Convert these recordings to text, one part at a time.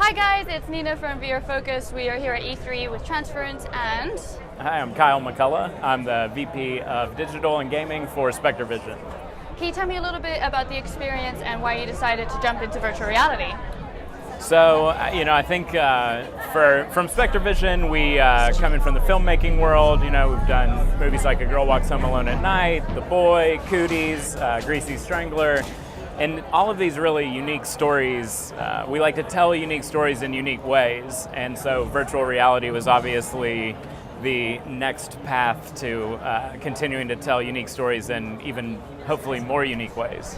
Hi guys, it's Nina from VR Focus. We are here at E3 with Transference and... Hi, I'm Kyle McCullough. I'm the VP of Digital and Gaming for SpectreVision. Can you tell me a little bit about the experience and why you decided to jump into virtual reality? So, I think from SpectreVision, we coming from the filmmaking world, we've done movies like A Girl Walks Home Alone at Night, The Boy, Cooties, Greasy Strangler, and all of these really unique stories. We like to tell unique stories in unique ways, and so virtual reality was obviously the next path to continuing to tell unique stories in even hopefully more unique ways.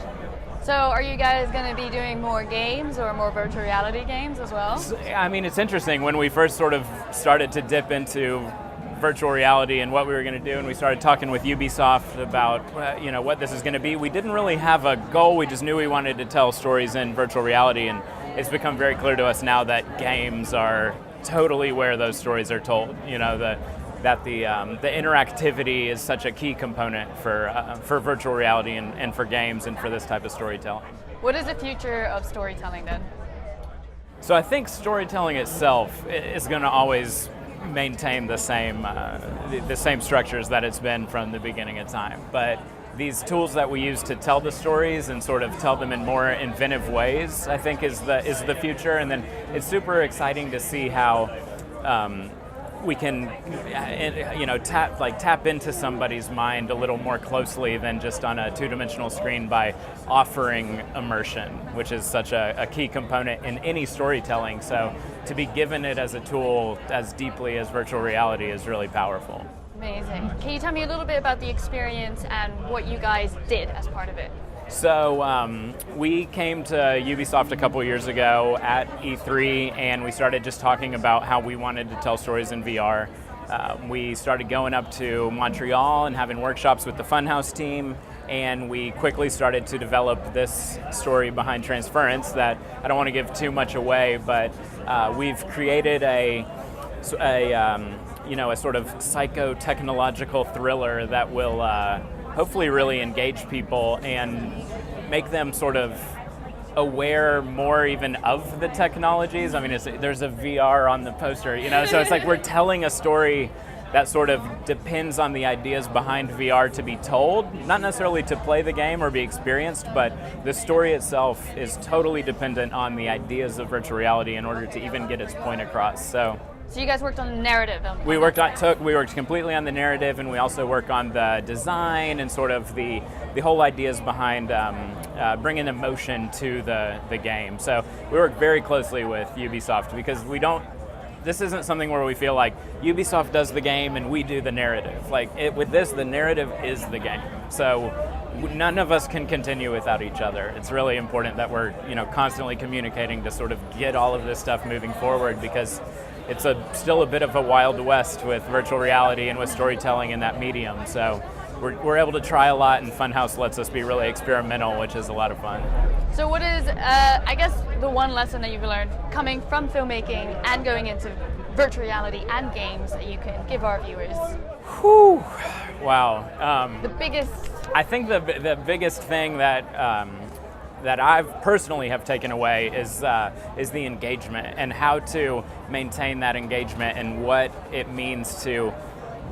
So are you guys going to be doing more games or more virtual reality games as well? I mean, it's interesting. When we first sort of started to dip into virtual reality and what we were going to do, and we started talking with Ubisoft about what this is going to be, we didn't really have a goal. We just knew we wanted to tell stories in virtual reality, and it's become very clear to us now that games are totally where those stories are told. That the interactivity is such a key component for virtual reality and for games and for this type of storytelling. What is the future of storytelling then? So I think storytelling itself is going to always maintain the same structures that it's been from the beginning of time. But these tools that we use to tell the stories and sort of tell them in more inventive ways, I think is the future. And then it's super exciting to see how we can tap into somebody's mind a little more closely than just on a two-dimensional screen by offering immersion, which is such a key component in any storytelling. So to be given it as a tool as deeply as virtual reality is really powerful. Amazing. Can you tell me a little bit about the experience and what you guys did as part of it? So we came to Ubisoft a couple years ago at E3, and we started just talking about how we wanted to tell stories in VR. We started going up to Montreal and having workshops with the Funhouse team, and we quickly started to develop this story behind Transference that I don't want to give too much away, but we've created a sort of psycho-technological thriller that will hopefully really engage people and make them sort of aware more even of the technologies. I mean, there's a VR on the poster, so it's like we're telling a story that sort of depends on the ideas behind VR to be told, not necessarily to play the game or be experienced, but the story itself is totally dependent on the ideas of virtual reality in order to even get its point across. So you guys worked on the narrative? We worked completely on the narrative, and we also work on the design and sort of the whole ideas behind bringing emotion to the game. So we work very closely with Ubisoft because this isn't something where we feel like Ubisoft does the game and we do the narrative. With this, the narrative is the game. So none of us can continue without each other. It's really important that we're constantly communicating to sort of get all of this stuff moving forward, because it's still a bit of a wild west with virtual reality and with storytelling in that medium. So we're able to try a lot, and Funhouse lets us be really experimental, which is a lot of fun. So what is, I guess, the one lesson that you've learned coming from filmmaking and going into virtual reality and games that you can give our viewers? Whew. Wow. The biggest... I think the biggest thing that I've personally have taken away is the engagement and how to maintain that engagement and what it means to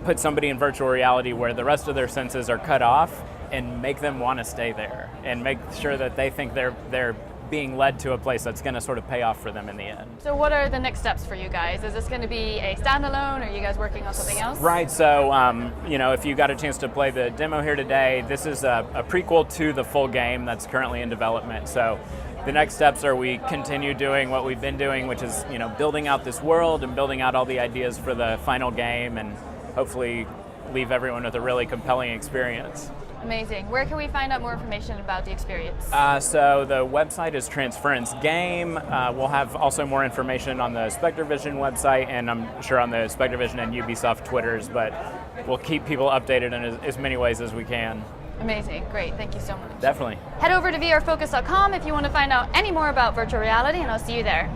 put somebody in virtual reality where the rest of their senses are cut off and make them want to stay there and make sure that they think they're being led to a place that's going to sort of pay off for them in the end. So what are the next steps for you guys? Is this going to be a standalone, or are you guys working on something else? Right, so if you got a chance to play the demo here today, this is a prequel to the full game that's currently in development. So the next steps are we continue doing what we've been doing, which is building out this world and building out all the ideas for the final game, and hopefully leave everyone with a really compelling experience. Amazing. Where can we find out more information about the experience? So the website is Transference Game. We'll have also more information on the SpectreVision website, and I'm sure on the SpectreVision and Ubisoft Twitters, but we'll keep people updated in as many ways as we can. Amazing. Great. Thank you so much. Definitely. Head over to vrfocus.com if you want to find out any more about virtual reality, and I'll see you there.